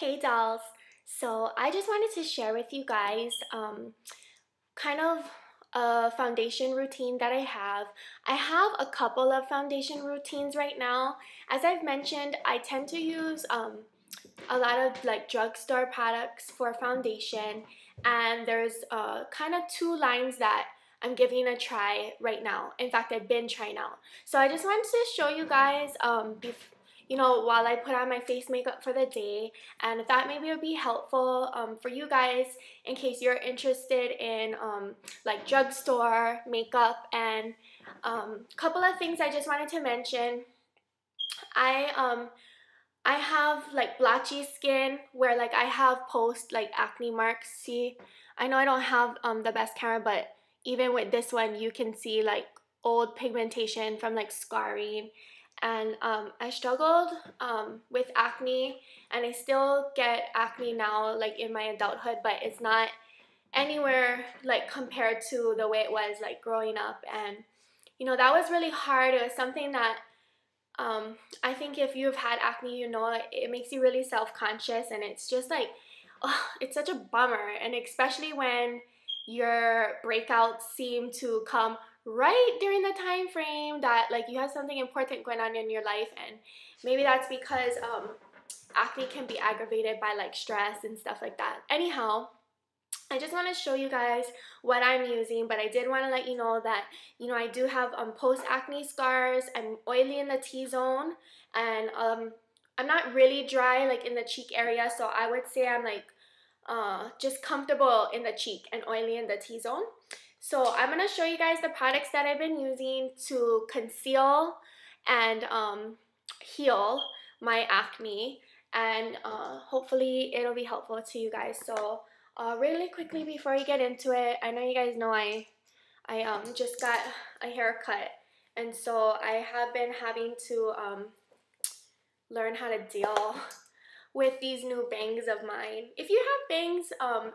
Hey dolls! So I just wanted to share with you guys kind of a foundation routine that I have. I have a couple of foundation routines right now. As I've mentioned, I tend to use a lot of like drugstore products for foundation, and there's kind of two lines that I'm giving a try right now. In fact, I've been trying out. So I just wanted to show you guys while I put on my face makeup for the day, and if that maybe would be helpful for you guys in case you're interested in like drugstore makeup. And couple of things I just wanted to mention. I have like blotchy skin where like I have post like acne marks. See, I know I don't have the best camera, but even with this one you can see like old pigmentation from like scarring. And I struggled with acne, and I still get acne now like in my adulthood, but it's not anywhere like compared to the way it was like growing up. And that was really hard. It was something that I think if you've had acne, it makes you really self-conscious, and it's just like, oh, it's such a bummer. And especially when your breakouts seem to come right during the time frame that like you have something important going on in your life. And maybe that's because acne can be aggravated by like stress and stuff like that. Anyhow, I just want to show you guys what I'm using, but I did want to let you know that, I do have post-acne scars. I'm oily in the T-zone, and I'm not really dry like in the cheek area, so I would say I'm like just comfortable in the cheek and oily in the T-zone. So I'm going to show you guys the products that I've been using to conceal and heal my acne, and hopefully it'll be helpful to you guys. So really quickly before we get into it, I know you guys know I just got a haircut, and so I have been having to learn how to deal with these new bangs of mine. If you have bangs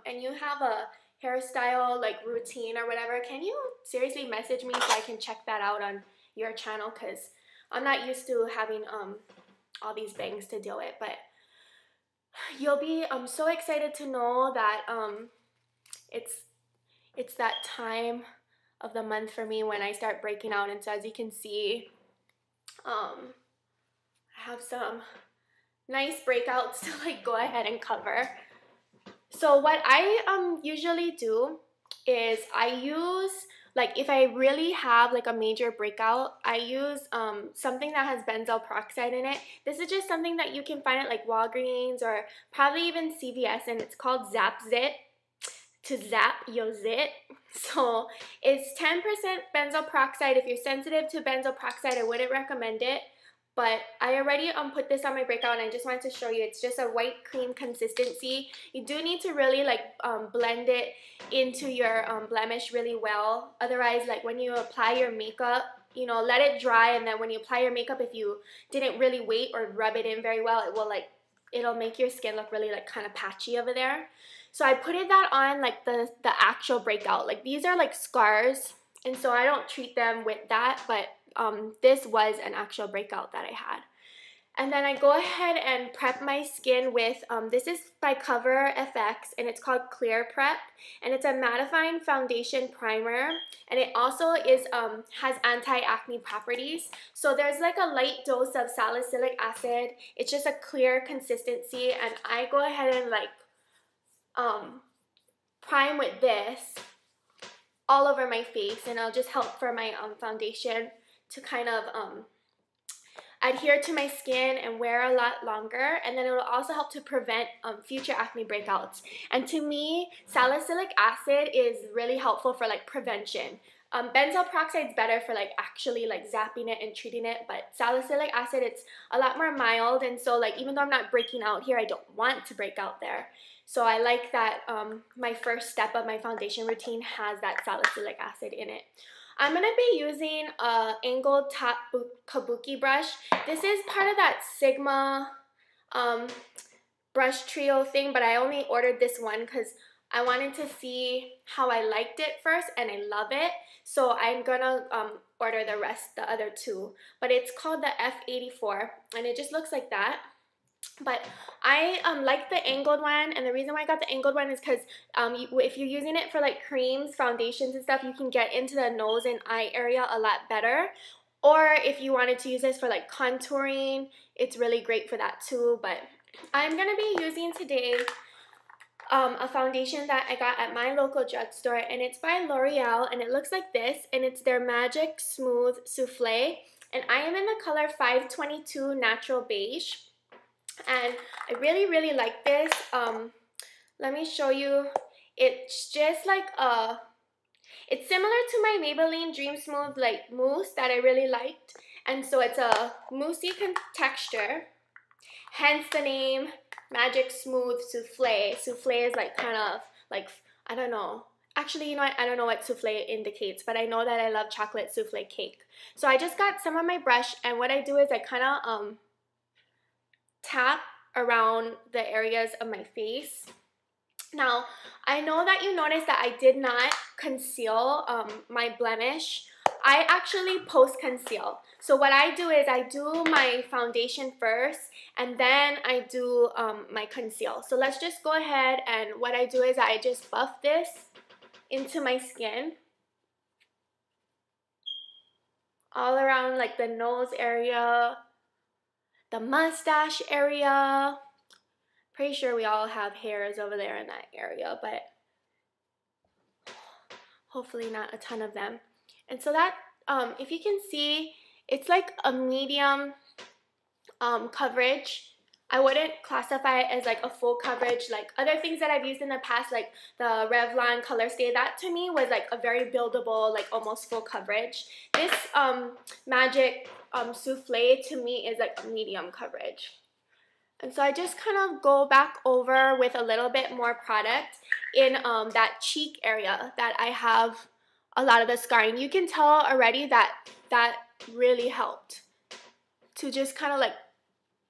and you have a hairstyle like routine or whatever, can you seriously message me so I can check that out on your channel, because I'm not used to having all these bangs to deal with. But you'll be so excited to know that it's that time of the month for me when I start breaking out. And so as you can see, I have some nice breakouts to like go ahead and cover. So what I usually do is I use, like, if I really have like a major breakout, I use something that has benzoyl peroxide in it. This is just something that you can find at like Walgreens or probably even CVS, and it's called Zap Zit, to zap your zit. So it's 10% benzoyl peroxide. If you're sensitive to benzoyl peroxide, I wouldn't recommend it. But I already put this on my breakout, and I just wanted to show you. It's just a white cream consistency. You do need to really like blend it into your blemish really well. Otherwise, like when you apply your makeup, let it dry, and then when you apply your makeup, if you didn't really wait or rub it in very well, it'll make your skin look really like kind of patchy over there. So I put that on like the actual breakout. Like these are like scars, and so I don't treat them with that, but this was an actual breakout that I had. And then I go ahead and prep my skin with, this is by Cover FX, and it's called Clear Prep, and it's a mattifying foundation primer, and it also has anti-acne properties. So there's like a light dose of salicylic acid. It's just a clear consistency, and I go ahead and like prime with this all over my face, and it'll just help for my foundation to kind of adhere to my skin and wear a lot longer, and then it will also help to prevent future acne breakouts. And to me, salicylic acid is really helpful for like prevention. Benzoyl peroxide is better for like actually like zapping it and treating it, but salicylic acid, it's a lot more mild, and so like even though I'm not breaking out here, I don't want to break out there. So I like that my first step of my foundation routine has that salicylic acid in it. I'm going to be using a angled top kabuki brush. This is part of that Sigma brush trio thing, but I only ordered this one because I wanted to see how I liked it first, and I love it. So I'm going to order the other two. But it's called the F84, and it just looks like that. But I like the angled one, and the reason why I got the angled one is because if you're using it for like creams, foundations, and stuff, you can get into the nose and eye area a lot better. Or if you wanted to use this for like contouring, it's really great for that too. But I'm gonna be using today a foundation that I got at my local drugstore, and it's by L'Oreal, and it looks like this, and it's their Magic Smooth Souffle, and I am in the color 522 Natural Beige. And I really like this. Let me show you. It's just like it's similar to my Maybelline Dream Smooth like mousse that I really liked, and so it's a moussey texture, hence the name Magic Smooth Souffle. Souffle is like kind of like, I don't know. Actually, you know what? I don't know what souffle indicates, but I know that I love chocolate souffle cake. So I just got some on my brush, and what I do is I kind of tap around the areas of my face. Now, I know that you noticed that I did not conceal my blemish. I actually post-conceal. So what I do is I do my foundation first, and then I do my conceal. So let's just go ahead, and what I do is I just buff this into my skin. All around like the nose area, the mustache area. Pretty sure we all have hairs over there in that area, but hopefully not a ton of them. And so that, if you can see, it's like a medium coverage. I wouldn't classify it as like a full coverage like other things that I've used in the past, like the Revlon Color Stay. That to me was like a very buildable, like almost full coverage. This Magic Souffle to me is like a medium coverage. And so I just kind of go back over with a little bit more product in that cheek area that I have a lot of the scarring. You can tell already that that really helped to just kind of like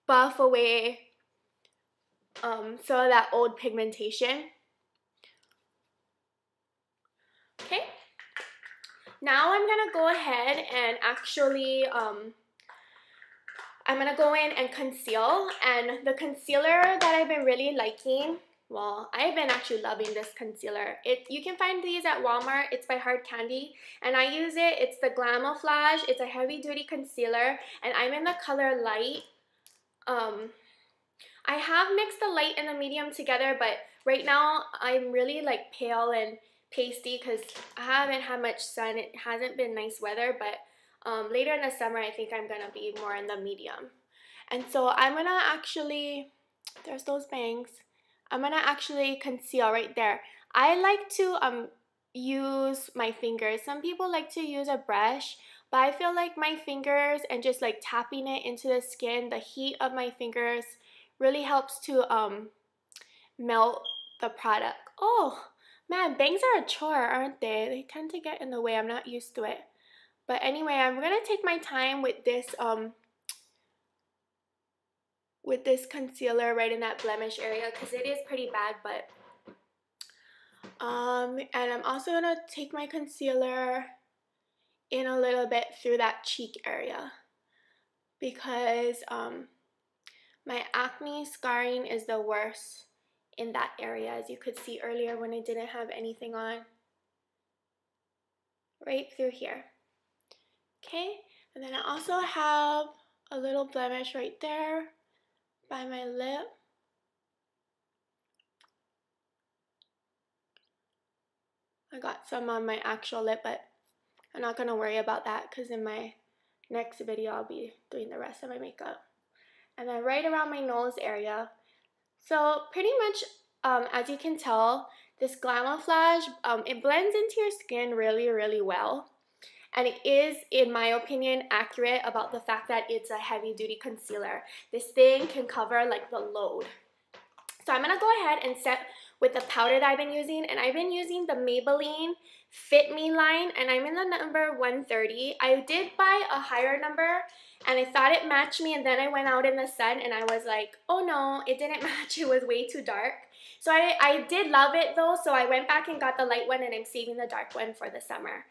buff away some of that old pigmentation. Okay, now I'm gonna go ahead and actually I'm gonna go in and conceal, and the concealer that I've been really liking, well, I've been actually loving this concealer. You can find these at Walmart. It's by Hard Candy, and I use it. It's the Glamouflage. It's a heavy duty concealer, and I'm in the color light. I have mixed the light and the medium together, but right now I'm really like pale and pasty because I haven't had much sun. It hasn't been nice weather, but later in the summer, I think I'm gonna be more in the medium. And so I'm gonna actually, there's those bangs. I'm gonna actually conceal right there. I like to use my fingers. Some people like to use a brush, but I feel like my fingers and just like tapping it into the skin, the heat of my fingers really helps to melt the product. Oh man, bangs are a chore, aren't they? They tend to get in the way. I'm not used to it. But anyway, I'm gonna take my time with this concealer right in that blemish area because it is pretty bad. But and I'm also gonna take my concealer in a little bit through that cheek area because my acne scarring is the worst in that area, as you could see earlier when I didn't have anything on. Right through here. Okay, and then I also have a little blemish right there by my lip. I got some on my actual lip, but I'm not going to worry about that because in my next video I'll be doing the rest of my makeup. And then right around my nose area. So pretty much, as you can tell, this Glamouflage, it blends into your skin really well. And it is, in my opinion, accurate about the fact that it's a heavy-duty concealer. This thing can cover, like, the load. So I'm going to go ahead and set with the powder that I've been using. And I've been using the Maybelline Fit Me line. And I'm in the number 130. I did buy a higher number. And I thought it matched me. And then I went out in the sun. And I was like, oh, no, it didn't match. It was way too dark. So I did love it, though. So I went back and got the light one. And I'm saving the dark one for the summer.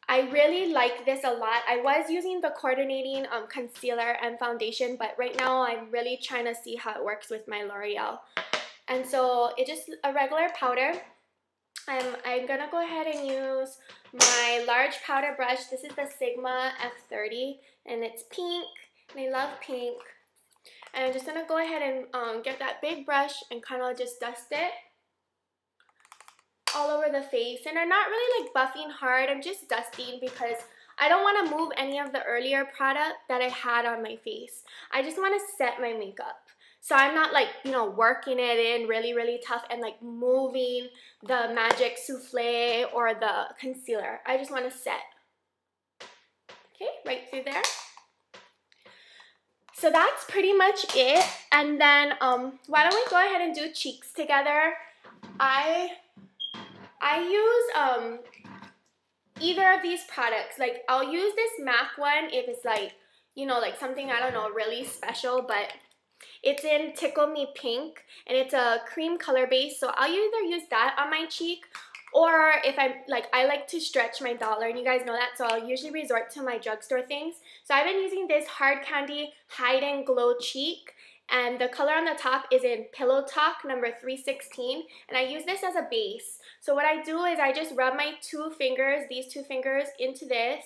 I really like this a lot. I was using the coordinating concealer and foundation, but right now I'm really trying to see how it works with my L'Oreal. And so it's just a regular powder. I'm gonna go ahead and use my large powder brush. This is the Sigma F30 and it's pink, and I love pink. And I'm just gonna go ahead and get that big brush and kind of just dust it all over the face. And I'm not really like buffing hard, I'm just dusting because I don't want to move any of the earlier product that I had on my face. I just want to set my makeup. So I'm not like, you know, working it in really tough and like moving the Magic Souffle or the concealer. I just want to set. Okay, right through there. So that's pretty much it. And then why don't we go ahead and do cheeks together. I use either of these products. Like I'll use this MAC one if it's like, you know, like something, I don't know, really special, but it's in Tickle Me Pink and it's a cream color base. So I'll either use that on my cheek, or if I'm like, I like to stretch my dollar and you guys know that, so I'll usually resort to my drugstore things. So I've been using this Hard Candy Hide and Glow Cheek. And the color on the top is in Pillow Talk number 316. And I use this as a base. So what I do is I just rub my two fingers, these two fingers, into this.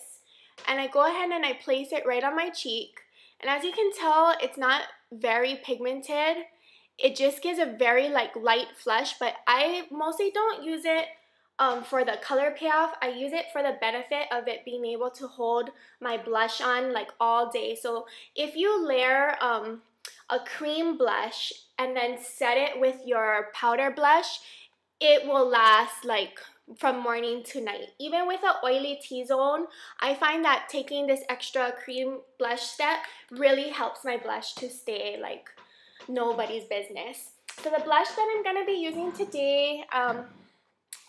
And I go ahead and I place it right on my cheek. And as you can tell, it's not very pigmented. It just gives a very like light flush. But I mostly don't use it for the color payoff. I use it for the benefit of it being able to hold my blush on like all day. So if you layer a cream blush and then set it with your powder blush, it will last like from morning to night. Even with an oily T-zone, I find that taking this extra cream blush step really helps my blush to stay like nobody's business. So the blush that I'm gonna be using today,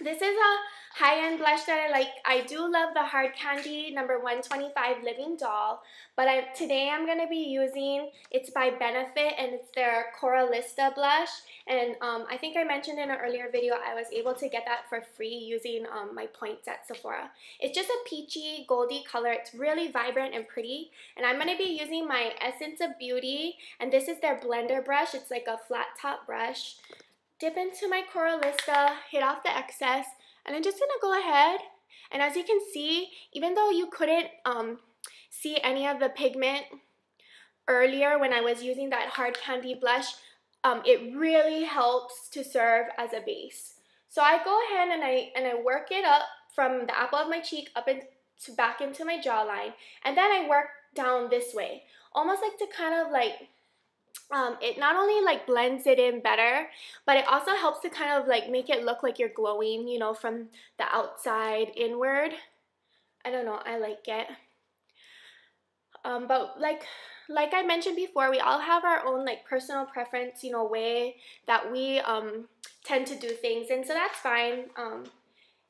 this is a high-end blush that I like. I do love the Hard Candy number 125 Living Doll, but today I'm going to be using, it's by Benefit and it's their Coralista blush. And I think I mentioned in an earlier video I was able to get that for free using my points at Sephora. It's just a peachy, goldy color. It's really vibrant and pretty. And I'm going to be using my Essence of Beauty, and this is their blender brush. It's like a flat top brush. Dip into my Coralista, hit off the excess, and I'm just gonna go ahead, and as you can see, even though you couldn't see any of the pigment earlier when I was using that Hard Candy blush, it really helps to serve as a base. So I go ahead and I work it up from the apple of my cheek up into back into my jawline, and then I work down this way, almost like to kind of like it not only like blends it in better, but it also helps to kind of like make it look like you're glowing, you know, from the outside inward. I don't know, I like it. But like I mentioned before, we all have our own like personal preference, you know, way that we tend to do things, and so that's fine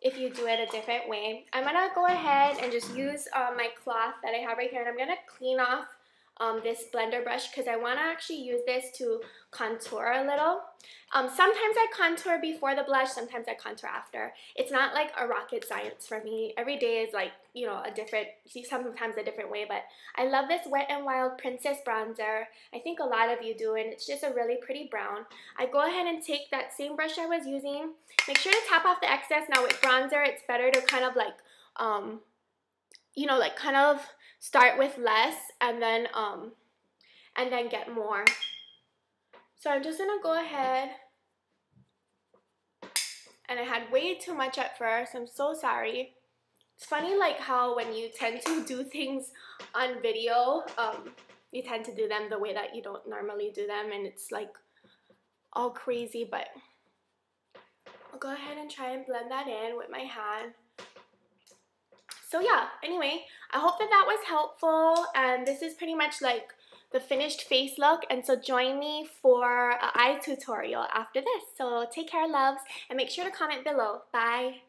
if you do it a different way. I'm gonna go ahead and just use my cloth that I have right here, and I'm gonna clean off this blender brush because I want to actually use this to contour a little. Sometimes I contour before the blush, sometimes I contour after. It's not like a rocket science for me. Every day is like, you know, sometimes a different way, but I love this Wet n Wild Princess bronzer. I think a lot of you do, and it's just a really pretty brown. I go ahead and take that same brush I was using. Make sure to tap off the excess. Now with bronzer, it's better to kind of like, you know, like kind of start with less and then get more. So I'm just gonna go ahead, and I had way too much at first. I'm so sorry. It's funny like how when you tend to do things on video, you tend to do them the way that you don't normally do them, and it's like all crazy, but I'll go ahead and try and blend that in with my hand. So yeah, anyway, I hope that that was helpful, and this is pretty much like the finished face look, and so join me for an eye tutorial after this. So take care, loves, and make sure to comment below. Bye!